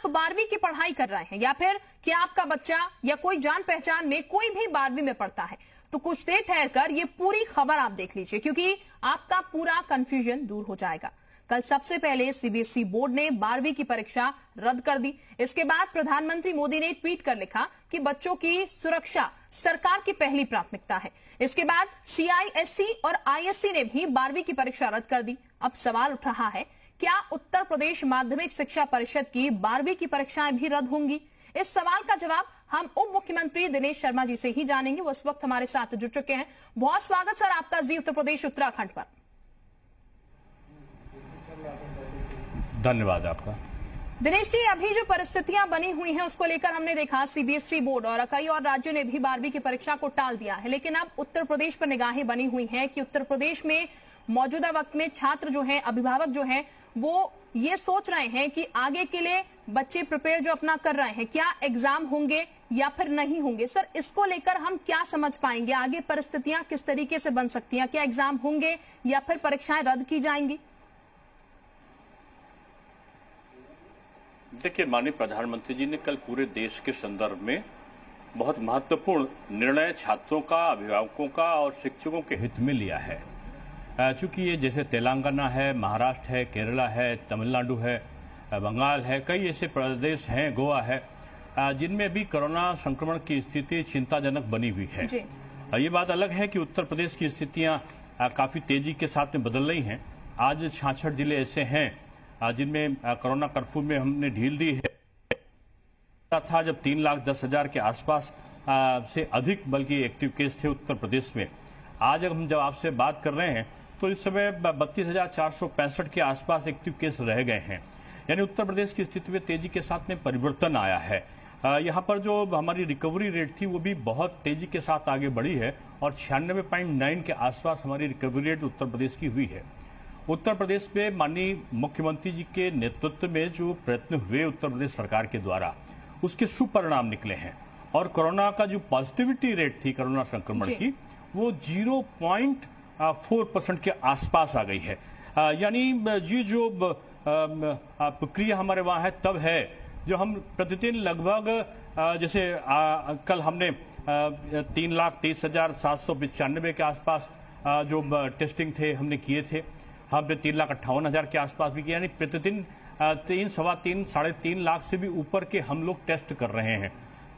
आप 12वीं की पढ़ाई कर रहे हैं या फिर क्या आपका बच्चा या कोई जान पहचान में कोई भी 12वीं में पढ़ता है, तो कुछ देर ठहर कर ये पूरी खबर आप देख लीजिए, क्योंकि आपका पूरा कंफ्यूजन दूर हो जाएगा। कल सबसे पहले सीबीएसई बोर्ड ने 12वीं की परीक्षा रद्द कर दी। इसके बाद प्रधानमंत्री मोदी ने ट्वीट कर लिखा कि बच्चों की सुरक्षा सरकार की पहली प्राथमिकता है। इसके बाद सीआईएससी और आईएससी ने भी 12वीं की परीक्षा रद्द कर दी। अब सवाल उठ रहा है, क्या उत्तर प्रदेश माध्यमिक शिक्षा परिषद की 12वीं की परीक्षाएं भी रद्द होंगी? इस सवाल का जवाब हम उप मुख्यमंत्री दिनेश शर्मा जी से ही जानेंगे। वो इस वक्त हमारे साथ जुड़ चुके हैं। बहुत स्वागत सर आपका जी उत्तर प्रदेश उत्तराखंड पर। धन्यवाद आपका। दिनेश जी, अभी जो परिस्थितियां बनी हुई हैं उसको लेकर हमने देखा सीबीएसई बोर्ड और कई और राज्यों ने भी 12वीं की परीक्षा को टाल दिया है, लेकिन अब उत्तर प्रदेश पर निगाहें बनी हुई हैं कि उत्तर प्रदेश में मौजूदा वक्त में छात्र जो हैं, अभिभावक जो हैं, वो ये सोच रहे हैं कि आगे के लिए बच्चे प्रिपेयर जो अपना कर रहे हैं, क्या एग्जाम होंगे या फिर नहीं होंगे। सर, इसको लेकर हम क्या समझ पाएंगे, आगे परिस्थितियां किस तरीके से बन सकती हैं? क्या एग्जाम होंगे या फिर परीक्षाएं रद्द की जाएंगी? देखिए, माननीय प्रधानमंत्री जी ने कल पूरे देश के संदर्भ में बहुत महत्वपूर्ण निर्णय छात्रों का, अभिभावकों का और शिक्षकों के हित में लिया है। चूंकि ये जैसे तेलंगाना है, महाराष्ट्र है, केरला है, तमिलनाडु है, बंगाल है, कई ऐसे प्रदेश हैं, गोवा है, जिनमें भी कोरोना संक्रमण की स्थिति चिंताजनक बनी हुई है। ये बात अलग है कि उत्तर प्रदेश की स्थितियां काफी तेजी के साथ में बदल रही हैं। आज 66 जिले ऐसे हैं जिनमें कोरोना कर्फ्यू में हमने ढील दी है। था जब 3,10,000 के आसपास से अधिक बल्कि एक्टिव केस थे उत्तर प्रदेश में। आज हम जब आपसे बात कर रहे हैं तो इस समय 32,465 के आसपास एक्टिव केस रह गए हैं। यानी उत्तर प्रदेश की स्थिति में तेजी के साथ में परिवर्तन आया है। यहाँ पर जो हमारी रिकवरी रेट थी वो भी बहुत तेजी के साथ आगे बढ़ी है और 96.9 के आसपास हमारी रिकवरी रेट उत्तर प्रदेश की हुई है। उत्तर प्रदेश में माननीय मुख्यमंत्री जी के नेतृत्व में जो प्रयत्न हुए उत्तर प्रदेश सरकार के द्वारा, उसके सुपरिणाम निकले हैं और कोरोना का जो पॉजिटिविटी रेट थी कोरोना संक्रमण की, वो 0.4% के आसपास आ गई है। यानी ये जो प्रक्रिया हमारे वहां है तब है जो हम प्रतिदिन लगभग जैसे कल हमने 3,23,795 के आसपास जो टेस्टिंग थे हमने किए थे, हमने 3,58,000 के आसपास भी किया। यानी प्रतिदिन 3, सवा 3, 3.5 लाख से भी ऊपर के हम लोग टेस्ट कर रहे हैं।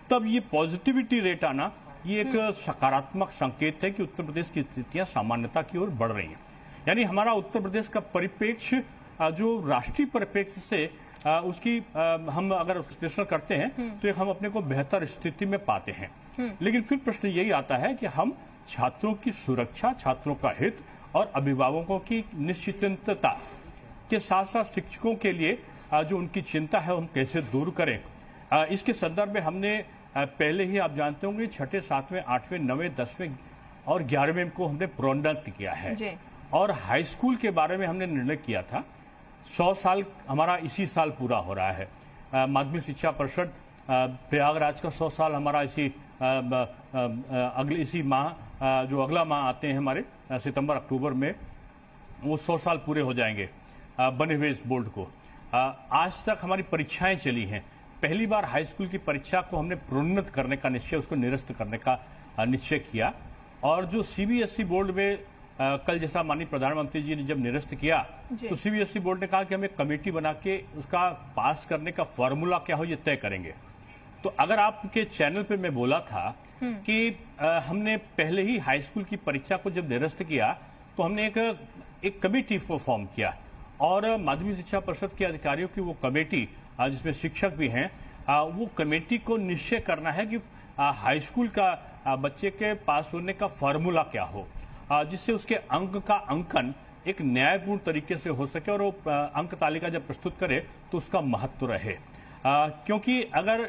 तब ये पॉजिटिविटी रेट आना ये एक सकारात्मक संकेत है कि उत्तर प्रदेश की स्थितियां सामान्यता की ओर बढ़ रही हैं। यानी हमारा उत्तर प्रदेश का परिप्रेक्ष्य जो राष्ट्रीय परिप्रेक्ष्य से उसकी हम अगर विश्लेषण करते हैं तो हम अपने को बेहतर स्थिति में पाते हैं। लेकिन फिर प्रश्न यही आता है कि हम छात्रों की सुरक्षा, छात्रों का हित और अभिभावकों की निश्चिंतता के साथ साथ शिक्षकों के लिए जो उनकी चिंता है हम कैसे दूर करें। इसके संदर्भ में हमने पहले ही आप जानते होंगे 6ठे, 7वें, 8वें, 9वें, 10वें और 11वें को हमने प्रोन्नत किया है और हाई स्कूल के बारे में हमने निर्णय किया था। 100 साल हमारा इसी साल पूरा हो रहा है। माध्यमिक शिक्षा परिषद प्रयागराज का 100 साल हमारा इसी माह जो अगला माह आते हैं हमारे सितंबर अक्टूबर में, वो 100 साल पूरे हो जाएंगे बने हुए इस बोर्ड को। आज तक हमारी परीक्षाएं चली हैं। पहली बार हाई स्कूल की परीक्षा को हमने प्रोन्नत करने का निश्चय, उसको निरस्त करने का निश्चय किया। और जो सीबीएसई बोर्ड में कल जैसा माननीय प्रधानमंत्री जी ने जब निरस्त किया तो सीबीएसई बोर्ड ने कहा कि हम एक कमेटी बना के उसका पास करने का फॉर्मूला क्या हो ये तय करेंगे। तो अगर आपके चैनल पे मैं बोला था कि हमने पहले ही हाई स्कूल की परीक्षा को जब निरस्त किया तो हमने एक कमेटी फॉर्म किया और माध्यमिक शिक्षा परिषद के अधिकारियों की वो कमेटी जिसमें शिक्षक भी हैं, वो कमेटी को निश्चय करना है कि हाई स्कूल का बच्चे के पास होने का फॉर्मूला क्या हो, जिससे उसके अंक का अंकन एक न्यायपूर्ण तरीके से हो सके और वो अंक तालिका जब प्रस्तुत करे तो उसका महत्व रहे। क्योंकि अगर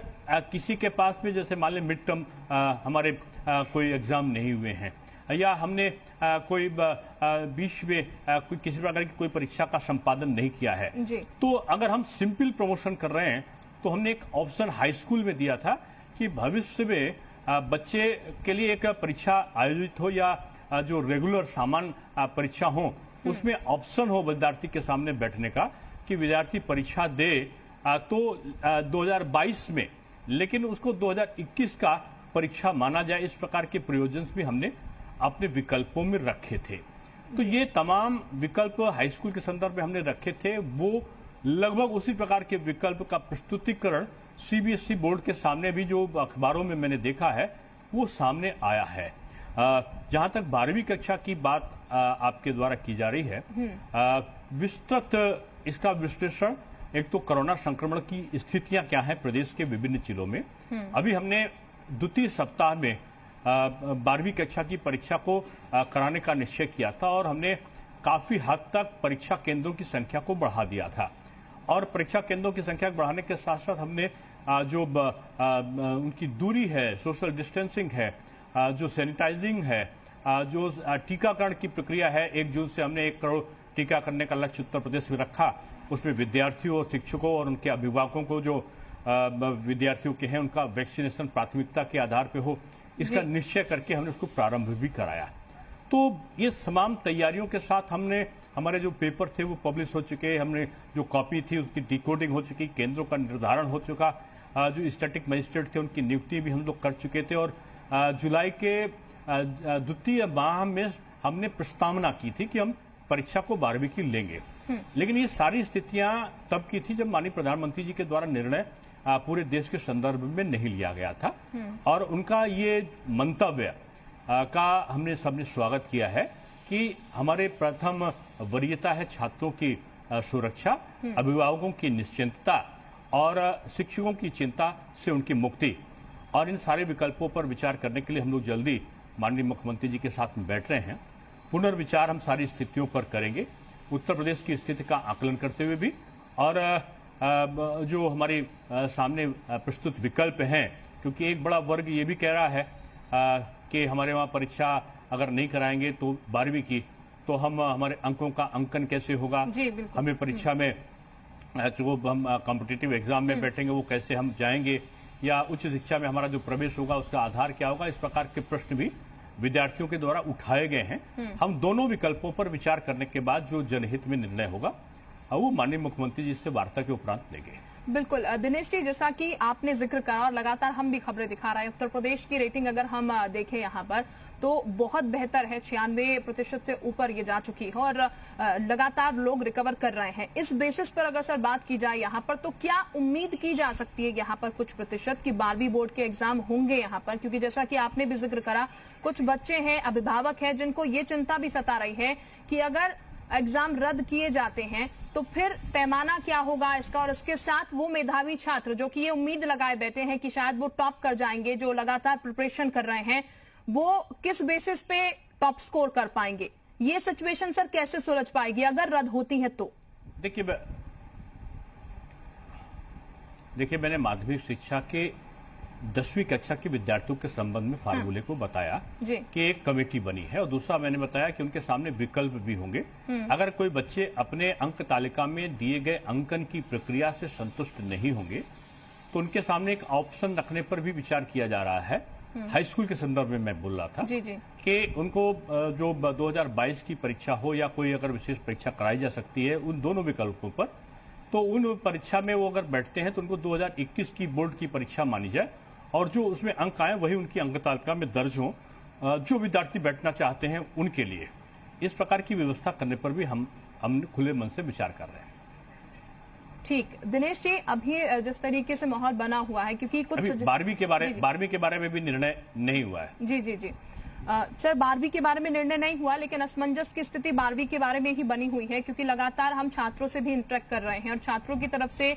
किसी के पास में जैसे मान लें मिड टर्म हमारे कोई एग्जाम नहीं हुए हैं या हमने कोई बीच में किसी प्रकार की कोई परीक्षा का संपादन नहीं किया है, तो अगर हम सिंपल प्रमोशन कर रहे हैं तो हमने एक ऑप्शन हाई स्कूल में दिया था कि भविष्य में बच्चे के लिए एक परीक्षा आयोजित हो या जो रेगुलर सामान्य परीक्षा हो उसमें ऑप्शन हो विद्यार्थी के सामने बैठने का कि विद्यार्थी परीक्षा दे तो 2022 में, लेकिन उसको 2021 का परीक्षा माना जाए, इस प्रकार के प्रयोजन भी हमने अपने विकल्पों में रखे थे। तो ये तमाम विकल्प हाई स्कूल के संदर्भ में हमने रखे थे, वो लगभग उसी प्रकार के विकल्प का प्रस्तुतिकरण सीबीएसई बोर्ड के सामने भी, जो अखबारों में मैंने देखा है, वो सामने आया है। जहां तक 12वीं कक्षा की बात आपके द्वारा की जा रही है, विस्तृत इसका विश्लेषण, एक तो कोरोना संक्रमण की स्थितियां क्या हैं प्रदेश के विभिन्न जिलों में। अभी हमने द्वितीय सप्ताह में 12वीं कक्षा की परीक्षा को कराने का निश्चय किया था और हमने काफी हद तक परीक्षा केंद्रों की संख्या को बढ़ा दिया था। और परीक्षा केंद्रों की संख्या बढ़ाने के साथ साथ हमने जो उनकी दूरी है, सोशल डिस्टेंसिंग है, जो सैनिटाइजिंग है, जो टीकाकरण की प्रक्रिया है, 1 जून से हमने 1 करोड़ टीका करने का लक्ष्य उत्तर प्रदेश में रखा। उसमें विद्यार्थियों और शिक्षकों और उनके अभिभावकों को, जो विद्यार्थियों के हैं, उनका वैक्सीनेशन प्राथमिकता के आधार पर हो, इसका निश्चय करके हमने उसको प्रारंभ भी कराया। तो ये तमाम तैयारियों के साथ हमने, हमारे जो पेपर थे वो पब्लिश हो चुके, हमने जो कॉपी थी उसकी डिकोडिंग हो चुकी, केंद्रों का निर्धारण हो चुका, जो स्टैटिक मजिस्ट्रेट थे उनकी नियुक्ति भी हम लोग कर चुके थे। और जुलाई के द्वितीय माह में हमने प्रस्तावना की थी कि हम परीक्षा को 12वीं की लेंगे। लेकिन ये सारी स्थितियां तब की थी जब माननीय प्रधानमंत्री जी के द्वारा निर्णय पूरे देश के संदर्भ में नहीं लिया गया था। और उनका ये मंतव्य का हमने सबने स्वागत किया है कि हमारे प्रथम वरीयता है छात्रों की सुरक्षा, अभिभावकों की निश्चिंतता और शिक्षकों की चिंता से उनकी मुक्ति। और इन सारे विकल्पों पर विचार करने के लिए हम लोग जल्दी माननीय मुख्यमंत्री जी के साथ में बैठ रहे हैं। पुनर्विचार हम सारी स्थितियों पर करेंगे, उत्तर प्रदेश की स्थिति का आकलन करते हुए भी, और जो हमारे सामने प्रस्तुत विकल्प हैं, क्योंकि एक बड़ा वर्ग ये भी कह रहा है कि हमारे वहाँ परीक्षा अगर नहीं कराएंगे तो 12वीं की, तो हम हमारे अंकों का अंकन कैसे होगा, हमें परीक्षा में जो हम कॉम्पिटिटिव एग्जाम में बैठेंगे वो कैसे हम जाएंगे, या उच्च शिक्षा में हमारा जो प्रवेश होगा उसका आधार क्या होगा। इस प्रकार के प्रश्न भी विद्यार्थियों के द्वारा उठाए गए हैं। हम दोनों विकल्पों पर विचार करने के बाद जो जनहित में निर्णय होगा वो माननीय मुख्यमंत्री जी से वार्ता के उपरांत लेंगे। बिल्कुल दिनेश जी, जैसा कि आपने जिक्र करा और लगातार हम भी खबरें दिखा रहे हैं, उत्तर प्रदेश की रेटिंग अगर हम देखें यहाँ पर तो बहुत बेहतर है, 96% से ऊपर ये जा चुकी है और लगातार लोग रिकवर कर रहे हैं। इस बेसिस पर अगर सर बात की जाए यहाँ पर, तो क्या उम्मीद की जा सकती है यहाँ पर कुछ प्रतिशत की 12वीं बोर्ड के एग्जाम होंगे यहाँ पर? क्योंकि जैसा कि आपने भी जिक्र करा, कुछ बच्चे हैं, अभिभावक हैं, जिनको ये चिंता भी सता रही है कि अगर एग्जाम रद्द किए जाते हैं तो फिर पैमाना क्या होगा इसका, और इसके साथ वो मेधावी छात्र जो कि ये उम्मीद लगाए बैठे हैं कि शायद वो टॉप कर जाएंगे, जो लगातार प्रिपरेशन कर रहे हैं, वो किस बेसिस पे टॉप स्कोर कर पाएंगे? ये सिचुएशन सर कैसे सुलझ पाएगी अगर रद्द होती है तो? देखिए मैंने माध्यमिक शिक्षा के 10वीं कक्षा के विद्यार्थियों के संबंध में फार्मूले को बताया कि एक कमेटी बनी है, और दूसरा मैंने बताया कि उनके सामने विकल्प भी होंगे। अगर कोई बच्चे अपने अंक तालिका में दिए गए अंकन की प्रक्रिया से संतुष्ट नहीं होंगे तो उनके सामने एक ऑप्शन रखने पर भी विचार किया जा रहा है। हाई स्कूल के संदर्भ में मैं बोल रहा था कि उनको जो 2022 की परीक्षा हो या कोई अगर विशेष परीक्षा कराई जा सकती है, उन दोनों विकल्पों पर, तो उन परीक्षा में वो अगर बैठते हैं तो उनको 2021 की बोर्ड की परीक्षा मानी जाए, और जो उसमें अंक आए वही उनकी अंक तालिका में दर्ज हो, जो विद्यार्थी बैठना चाहते हैं उनके लिए। इस प्रकार की व्यवस्था करने पर भी हम खुले मन से विचार कर रहे हैं। ठीक दिनेश जी, अभी जिस तरीके से माहौल बना हुआ है, क्योंकि कुछ 12वीं के बारे में भी निर्णय नहीं हुआ है। जी सर, 12वीं के बारे में निर्णय नहीं हुआ, लेकिन असमंजस की स्थिति 12वीं के बारे में ही बनी हुई है, क्योंकि लगातार हम छात्रों से भी इंटरेक्ट कर रहे हैं और छात्रों की तरफ से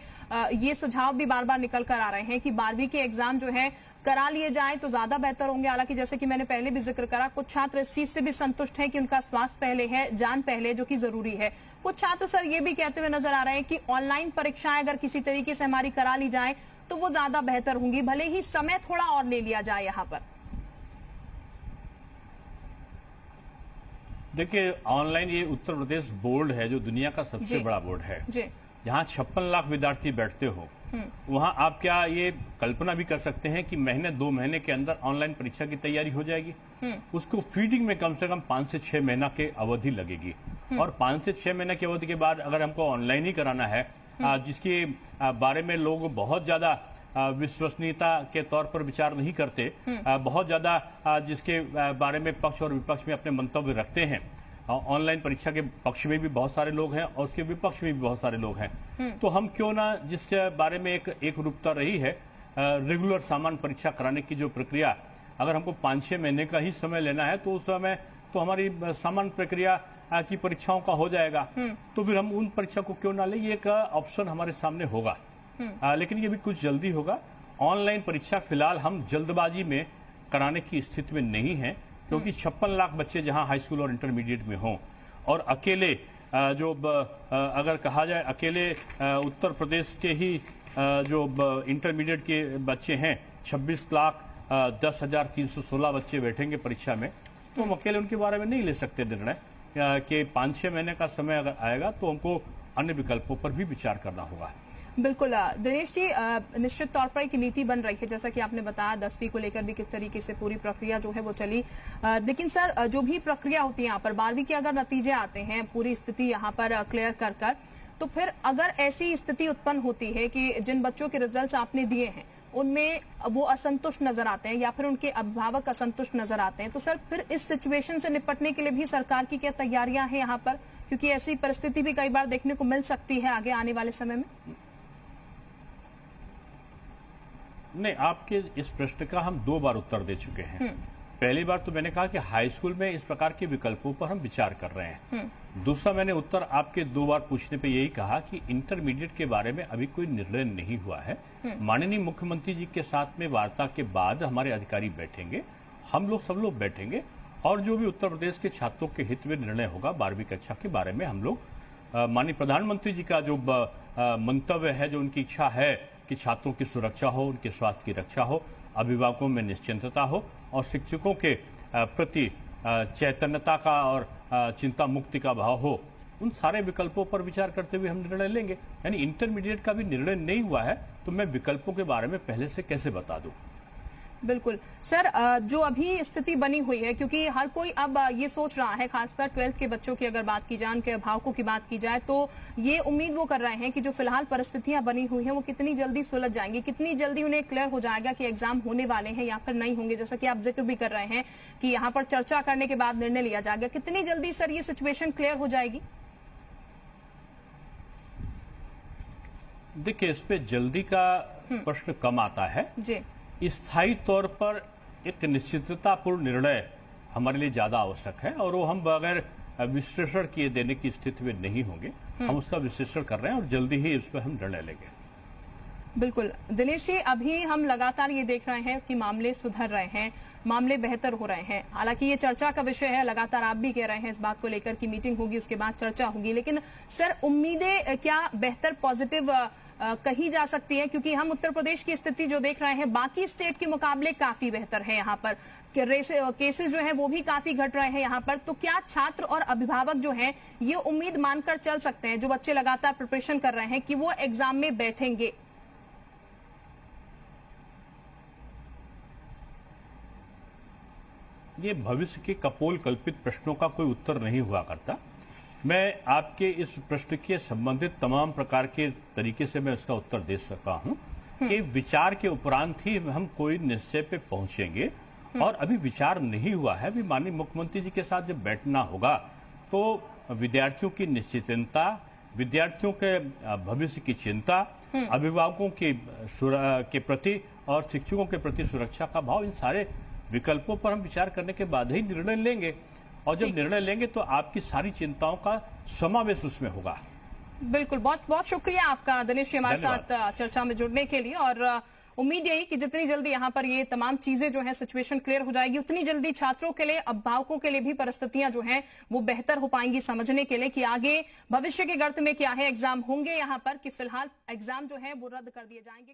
ये सुझाव भी बार बार निकल कर आ रहे हैं कि 12वीं के एग्जाम जो है करा लिए जाए तो ज्यादा बेहतर होंगे। हालांकि जैसे कि मैंने पहले भी जिक्र करा, कुछ छात्र इस चीज से भी संतुष्ट हैं कि उनका स्वास्थ्य पहले है, जान पहले, जो कि जरूरी है। कुछ छात्र सर ये भी कहते हुए नजर आ रहे हैं कि ऑनलाइन परीक्षाएं अगर किसी तरीके से हमारी करा ली जाए तो वो ज्यादा बेहतर होंगी, भले ही समय थोड़ा और ले लिया जाए यहाँ पर। देखिए ऑनलाइन ये उत्तर प्रदेश बोर्ड है जो दुनिया का सबसे बड़ा बोर्ड है, जहाँ 56 लाख विद्यार्थी बैठते हो। वहाँ आप क्या ये कल्पना भी कर सकते हैं कि महीने 2 महीने के अंदर ऑनलाइन परीक्षा की तैयारी हो जाएगी? उसको फीडिंग में कम से कम 5 से 6 महीना की अवधि लगेगी, और 5 से 6 महीने की अवधि के बाद अगर हमको ऑनलाइन ही कराना है जिसके बारे में लोग बहुत ज्यादा विश्वसनीयता के तौर पर विचार नहीं करते, बहुत ज्यादा जिसके बारे में पक्ष और विपक्ष में अपने मंतव्य रखते हैं। ऑनलाइन परीक्षा के पक्ष में भी बहुत सारे लोग हैं और उसके विपक्ष में भी बहुत सारे लोग हैं। तो हम क्यों ना, जिसके बारे में एक रूपता रही है, रेगुलर सामान्य परीक्षा कराने की जो प्रक्रिया, अगर हमको 5-6 महीने का ही समय लेना है तो उस समय तो हमारी सामान्य प्रक्रिया की परीक्षाओं का हो जाएगा। तो फिर हम उन परीक्षा को क्यों ना ले, ये एक ऑप्शन हमारे सामने होगा। लेकिन ये भी कुछ जल्दी होगा। ऑनलाइन परीक्षा फिलहाल हम जल्दबाजी में कराने की स्थिति में नहीं है, क्योंकि 56 लाख बच्चे जहां हाई स्कूल और इंटरमीडिएट में हों, और अकेले अगर कहा जाए अकेले उत्तर प्रदेश के ही जो इंटरमीडिएट के बच्चे हैं 26,10,316 बच्चे बैठेंगे परीक्षा में, तो हम अकेले उनके बारे में नहीं ले सकते निर्णय कि 5-6 महीने का समय अगर आएगा तो हमको अन्य विकल्पों पर भी विचार करना होगा। बिल्कुल दिनेश जी, निश्चित तौर पर एक नीति बन रही है, जैसा कि आपने बताया 10वीं को लेकर भी किस तरीके से पूरी प्रक्रिया जो है वो चली। लेकिन सर, जो भी प्रक्रिया होती है यहाँ पर 12वीं के अगर नतीजे आते हैं, पूरी स्थिति यहाँ पर क्लियर कर तो फिर अगर ऐसी स्थिति उत्पन्न होती है कि जिन बच्चों के रिजल्ट आपने दिए हैं उनमें वो असंतुष्ट नजर आते हैं या फिर उनके अभिभावक असंतुष्ट नजर आते हैं, तो सर फिर इस सिचुएशन से निपटने के लिए भी सरकार की क्या तैयारियां हैं यहाँ पर? क्योंकि ऐसी परिस्थिति भी कई बार देखने को मिल सकती है आगे आने वाले समय में। नहीं, आपके इस प्रश्न का हम 2 बार उत्तर दे चुके हैं। पहली बार तो मैंने कहा कि हाई स्कूल में इस प्रकार के विकल्पों पर हम विचार कर रहे हैं। दूसरा, मैंने उत्तर आपके 2 बार पूछने पे यही कहा कि इंटरमीडिएट के बारे में अभी कोई निर्णय नहीं हुआ है। माननीय मुख्यमंत्री जी के साथ में वार्ता के बाद हमारे अधिकारी बैठेंगे, हम लोग सब लोग बैठेंगे, और जो भी उत्तर प्रदेश के छात्रों के हित में निर्णय होगा 12वीं कक्षा के बारे में, हम लोग माननीय प्रधानमंत्री जी का जो मंतव्य है, जो उनकी इच्छा है कि छात्रों की सुरक्षा हो, उनके स्वास्थ्य की रक्षा हो, अभिभावकों में निश्चिंतता हो और शिक्षकों के प्रति चैतन्यता का और चिंता मुक्ति का भाव हो, उन सारे विकल्पों पर विचार करते हुए हम निर्णय लेंगे। यानी इंटरमीडिएट का भी निर्णय नहीं हुआ है तो मैं विकल्पों के बारे में पहले से कैसे बता दूं। बिल्कुल सर, जो अभी स्थिति बनी हुई है, क्योंकि हर कोई अब ये सोच रहा है, खासकर 12th के बच्चों की अगर बात की जाए, उनके अभिभावकों की बात की जाए, तो ये उम्मीद वो कर रहे हैं कि जो फिलहाल परिस्थितियां बनी हुई हैं वो कितनी जल्दी सुलझ जाएंगी, कितनी जल्दी उन्हें क्लियर हो जाएगा कि एग्जाम होने वाले हैं या फिर नहीं होंगे। जैसा कि आप जिक्र भी कर रहे हैं कि यहाँ पर चर्चा करने के बाद निर्णय लिया जाएगा, कितनी जल्दी सर ये सिचुएशन क्लियर हो जाएगी? देखिए, इस पे जल्दी का प्रश्न कम आता है जी। स्थायी तौर पर एक निश्चिततापूर्ण निर्णय हमारे लिए ज्यादा आवश्यक है, और वो हम बगैर विश्लेषण किए देने की स्थिति में नहीं होंगे। हम उसका विश्लेषण कर रहे हैं और जल्दी ही इस पर हम निर्णय लेंगे। बिल्कुल दिनेश जी, अभी हम लगातार ये देख रहे हैं कि मामले सुधर रहे हैं, मामले बेहतर हो रहे हैं। हालांकि ये चर्चा का विषय है, लगातार आप भी कह रहे हैं इस बात को लेकर कि मीटिंग होगी, उसके बाद चर्चा होगी, लेकिन सर उम्मीदें क्या बेहतर, पॉजिटिव कही जा सकती है? क्योंकि हम उत्तर प्रदेश की स्थिति जो देख रहे हैं बाकी स्टेट के मुकाबले काफी बेहतर है। यहाँ पर केसेस जो है वो भी काफी घट रहे हैं यहाँ पर। तो क्या छात्र और अभिभावक जो हैं ये उम्मीद मानकर चल सकते हैं, जो बच्चे लगातार प्रिपरेशन कर रहे हैं, कि वो एग्जाम में बैठेंगे? ये भविष्य के कपोल कल्पित प्रश्नों का कोई उत्तर नहीं हुआ करता। मैं आपके इस प्रश्न के संबंधित तमाम प्रकार के तरीके से मैं इसका उत्तर दे सका हूं कि विचार के उपरांत ही हम कोई निश्चय पे पहुंचेंगे, और अभी विचार नहीं हुआ है। अभी माननीय मुख्यमंत्री जी के साथ जब बैठना होगा तो विद्यार्थियों की निश्चिंतता, विद्यार्थियों के भविष्य की चिंता, अभिभावकों के प्रति और शिक्षकों के प्रति सुरक्षा का भाव, इन सारे विकल्पों पर हम विचार करने के बाद ही निर्णय लेंगे। और जब निर्णय लेंगे तो आपकी सारी चिंताओं का समावेश उसमें होगा। बिल्कुल, बहुत बहुत शुक्रिया आपका दिनेश जी हमारे साथ चर्चा में जुड़ने के लिए। और उम्मीद यही कि जितनी जल्दी यहाँ पर ये तमाम चीजें जो है सिचुएशन क्लियर हो जाएगी, उतनी जल्दी छात्रों के लिए, अभिभावकों के लिए भी परिस्थितियां जो हैं वो बेहतर हो पाएंगी समझने के लिए कि आगे भविष्य के गर्त में क्या है, एग्जाम होंगे यहाँ पर कि फिलहाल एग्जाम जो है वो रद्द कर दिए जाएंगे।